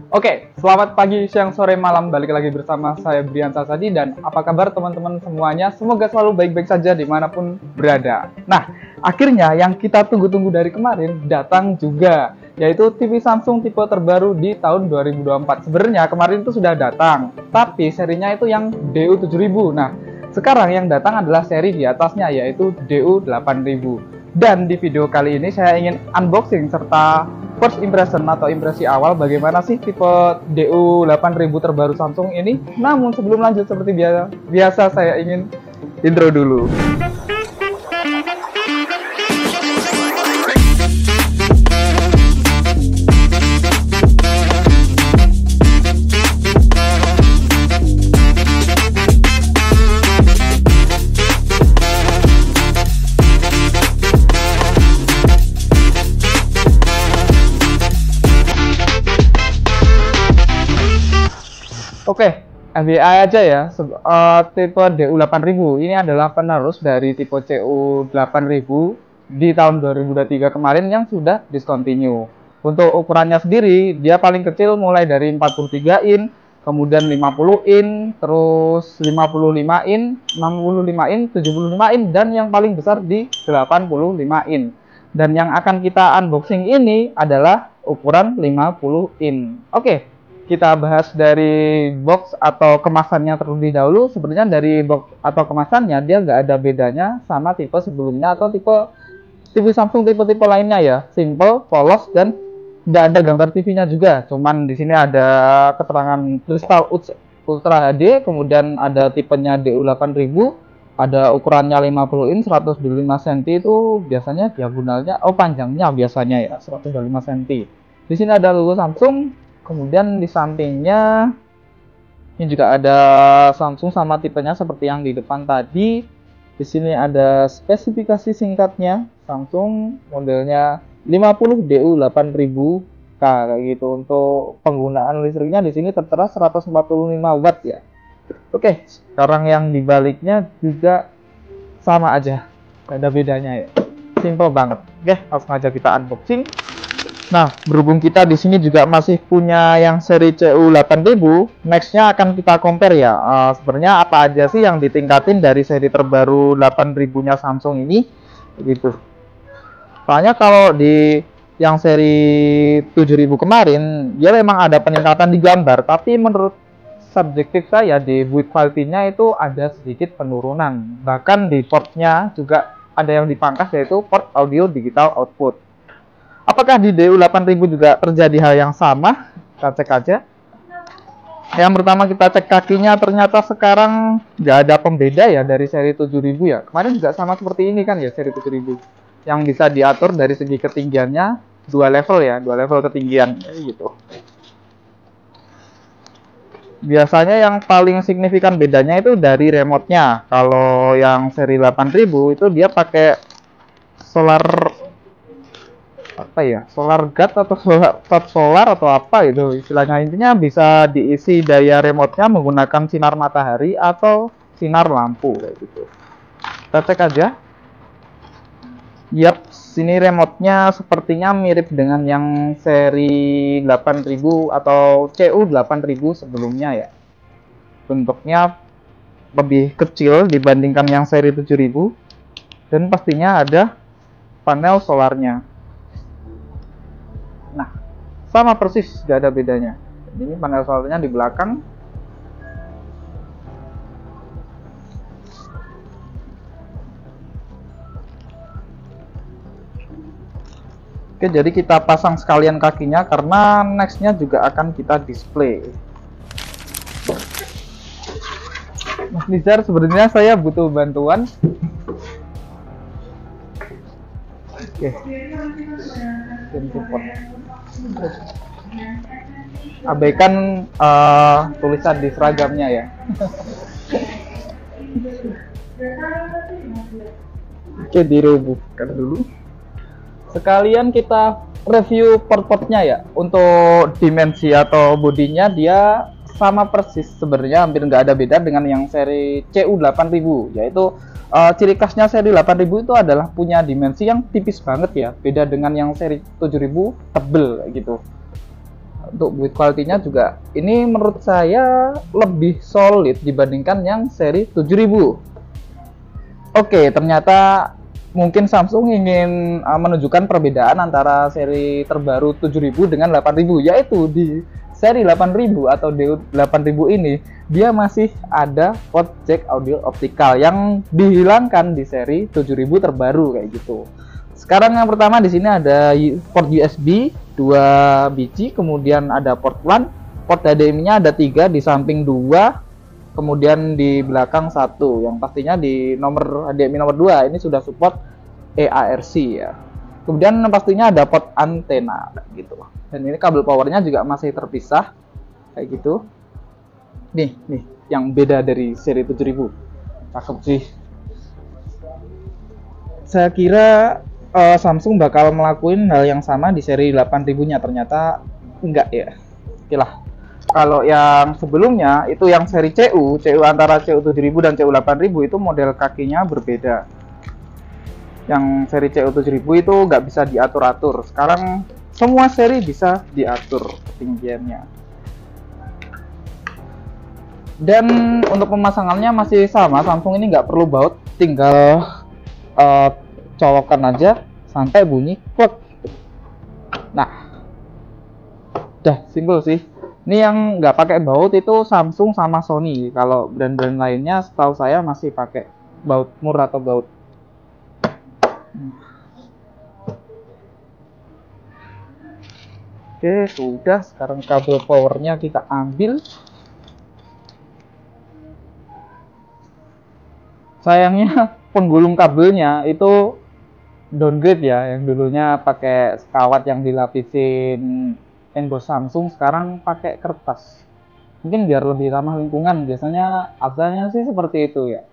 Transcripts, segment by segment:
Oke, selamat pagi, siang, sore, malam. Balik lagi bersama saya Brian Sasadi. Dan apa kabar teman-teman semuanya? Semoga selalu baik-baik saja dimanapun berada. Nah, akhirnya yang kita tunggu-tunggu dari kemarin datang juga, yaitu TV Samsung tipe terbaru di tahun 2024. Sebenarnya kemarin itu sudah datang, tapi serinya itu yang DU7000. Nah, sekarang yang datang adalah seri di atasnya, yaitu DU8000. Dan di video kali ini saya ingin unboxing serta first impression atau impresi awal bagaimana sih tipe DU8000 terbaru Samsung ini. Namun sebelum lanjut seperti biasa saya ingin intro dulu. Oke, FYI aja ya, tipe DU8000 ini adalah penerus dari tipe CU8000 di tahun 2023 kemarin yang sudah discontinue. Untuk ukurannya sendiri, dia paling kecil mulai dari 43 in, kemudian 50 in, terus 55 in, 65 in, 75 in, dan yang paling besar di 85 in. Dan yang akan kita unboxing ini adalah ukuran 50 in. Oke. Kita bahas dari box atau kemasannya terlebih dahulu. Sebenarnya dari box atau kemasannya dia nggak ada bedanya sama tipe sebelumnya atau tipe TV Samsung tipe-tipe lainnya ya. Simple, polos, dan nggak ada gambar TV-nya juga. Cuman di sini ada keterangan Crystal Ultra HD, kemudian ada tipenya DU8000, ada ukurannya 50 in, 125 cm itu biasanya diagonalnya, panjangnya biasanya ya 125 cm. Di sini ada logo Samsung. Kemudian di sampingnya ini juga ada Samsung sama tipenya seperti yang di depan tadi. Di sini ada spesifikasi singkatnya Samsung modelnya 50 DU8000K kayak gitu. Untuk penggunaan listriknya di sini tertera 145 watt ya. Oke, sekarang yang dibaliknya juga sama aja, gak ada bedanya ya. Simple banget. Oke, langsung aja kita unboxing. Nah, berhubung kita di sini juga masih punya yang seri CU8000, nextnya akan kita compare ya. Sebenarnya apa aja sih yang ditingkatin dari seri terbaru 8000-nya Samsung ini, gitu. Soalnya kalau di yang seri 7000 kemarin, dia memang ada peningkatan di gambar, tapi menurut subjektif saya di build quality-nya itu ada sedikit penurunan. Bahkan di portnya juga ada yang dipangkas, yaitu port audio digital output. Apakah di DU8000 juga terjadi hal yang sama? Kita cek aja. Yang pertama kita cek kakinya, ternyata sekarang nggak ada pembeda ya dari seri 7000 ya. Kemarin juga sama seperti ini kan ya seri 7000. Yang bisa diatur dari segi ketinggiannya 2 level ya, 2 level ketinggian gitu. Biasanya yang paling signifikan bedanya itu dari remote-nya. Kalau yang seri 8000 itu dia pakai solar guard atau solar atau apa itu istilahnya. Intinya bisa diisi daya remote-nya menggunakan sinar matahari atau sinar lampu kayak gitu. Kita cek aja. Yap, sini remote-nya sepertinya mirip dengan yang seri 8000 atau CU8000 sebelumnya ya. Bentuknya lebih kecil dibandingkan yang seri 7000 dan pastinya ada panel solarnya. Nah, sama persis, gak ada bedanya. Jadi panel solarnya di belakang. Oke, jadi kita pasang sekalian kakinya karena nextnya juga akan kita display. Mas Nizar, sebenarnya saya butuh bantuan. Oke. Abaikan tulisan di seragamnya ya. Oke, dirubuhkan dulu. Sekalian kita review port-portnya ya. Untuk dimensi atau bodinya dia sama persis sebenarnya, hampir nggak ada beda dengan yang seri CU8000, yaitu ciri khasnya seri 8000 itu adalah punya dimensi yang tipis banget ya, beda dengan yang seri 7000 tebel gitu. untuk build quality-nya juga ini menurut saya lebih solid dibandingkan yang seri 7000. Oke, ternyata mungkin Samsung ingin menunjukkan perbedaan antara seri terbaru 7000 dengan 8000, yaitu di seri 8000 atau D8000 ini dia masih ada port jack audio optikal yang dihilangkan di seri 7000 terbaru kayak gitu. Sekarang yang pertama di sini ada port USB 2 biji, kemudian ada port LAN, port HDMI-nya ada 3, di samping 2, kemudian di belakang 1. Yang pastinya di nomor HDMI nomor 2 ini sudah support eARC ya. Kemudian pastinya ada port antena gitu. Dan ini kabel powernya juga masih terpisah kayak gitu. Nih yang beda dari seri 7000. Cakep sih. Saya kira Samsung bakal melakukan hal yang sama di seri 8000-nya, ternyata enggak ya. Oke lah. Kalau yang sebelumnya itu yang seri CU antara CU 7000 dan CU 8000 itu model kakinya berbeda. Yang seri CU 7000 itu nggak bisa diatur-atur. Sekarang semua seri bisa diatur ketinggiannya. Dan untuk pemasangannya masih sama, Samsung ini nggak perlu baut, tinggal colokan aja sampai bunyi klek. Nah, udah simpel sih. Ini yang nggak pakai baut itu Samsung sama Sony. Kalau brand-brand lainnya setahu saya masih pakai baut mur atau baut. Oke, sudah. Sekarang kabel powernya kita ambil. Sayangnya penggulung kabelnya itu downgrade ya. Yang dulunya pakai sekawat yang dilapisin emboss Samsung, sekarang pakai kertas. Mungkin biar lebih ramah lingkungan. Biasanya asalnya sih seperti itu ya.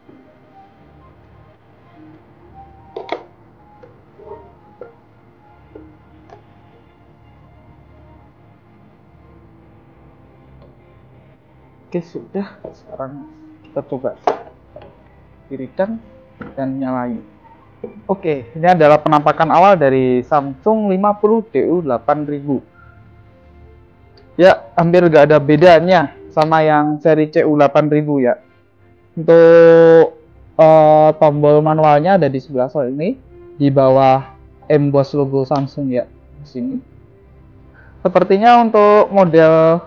Oke, sudah. Sekarang kita coba dirikan dan nyalain. Oke, ini adalah penampakan awal dari Samsung 50DU 8000. Ya, hampir nggak ada bedanya sama yang seri CU 8000 ya. Untuk tombol manualnya ada di sebelah sini, di bawah emboss logo Samsung ya, di sini. Sepertinya untuk model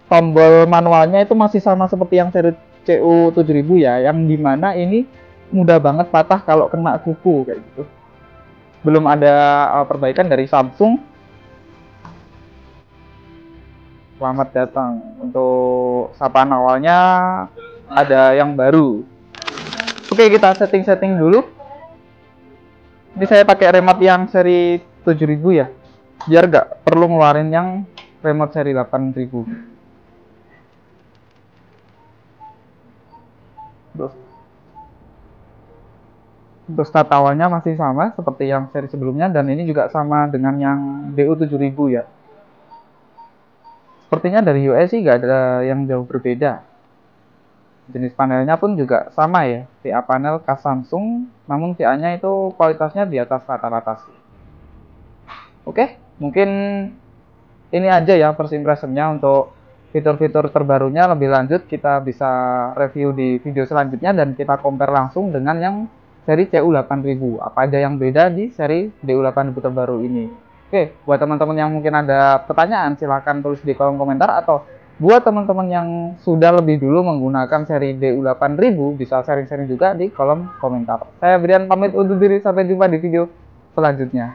tombol manualnya itu masih sama seperti yang seri CU 7000 ya, yang dimana ini mudah banget patah kalau kena kuku kayak gitu. Belum ada perbaikan dari Samsung. Selamat datang. Untuk sapaan awalnya ada yang baru. Oke, kita setting dulu. Ini saya pakai remote yang seri 7000 ya, biar nggak perlu ngeluarin yang remote seri 8000. Untuk start awalnya masih sama seperti yang seri sebelumnya, dan ini juga sama dengan yang DU7000 ya. Sepertinya dari UI sih nggak ada yang jauh berbeda. Jenis panelnya pun juga sama ya, VA panel khas Samsung, namun VA-nya itu kualitasnya di atas rata-rata sih. Oke, mungkin ini aja ya first impression-nya. Untuk fitur-fitur terbarunya lebih lanjut kita bisa review di video selanjutnya dan kita compare langsung dengan yang seri CU8000. Apa aja yang beda di seri DU8000 terbaru ini. Oke, buat teman-teman yang mungkin ada pertanyaan silahkan tulis di kolom komentar, atau buat teman-teman yang sudah lebih dulu menggunakan seri DU8000 bisa sharing-sharing juga di kolom komentar. Saya Brian pamit undur diri, sampai jumpa di video selanjutnya.